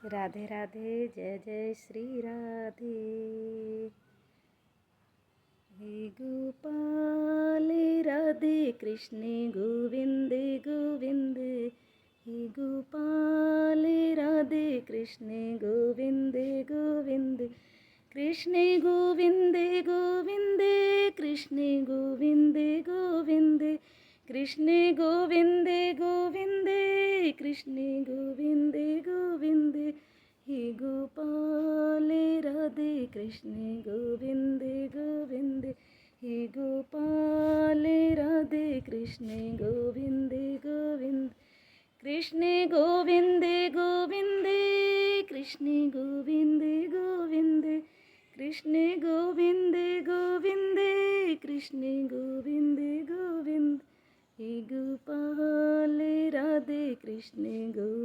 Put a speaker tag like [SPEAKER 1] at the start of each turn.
[SPEAKER 1] राधे राधे जय जय श्री राधे। हे गोपाल राधे कृष्ण गोविंद गोविंद, हे गोपाल राधे कृष्ण गोविंद गोविंद, कृष्ण गोविंद गोविंद, कृष्ण गोविंद गोविंद, कृष्ण गोविंद गोविंद, कृष्ण गोविंद गोविंद, हे गोपाल राधे कृष्ण गोविंद गोविंद, हे गोपाल राधे कृष्ण गोविंद गोविंद, कृष्ण गोविंद गोविंद, कृष्ण गोविंद गोविंद, कृष्ण गोविंद गोविंद, कृष्ण गोविंद गोविंद, हे गोपाल राधे कृष्ण गोविंद।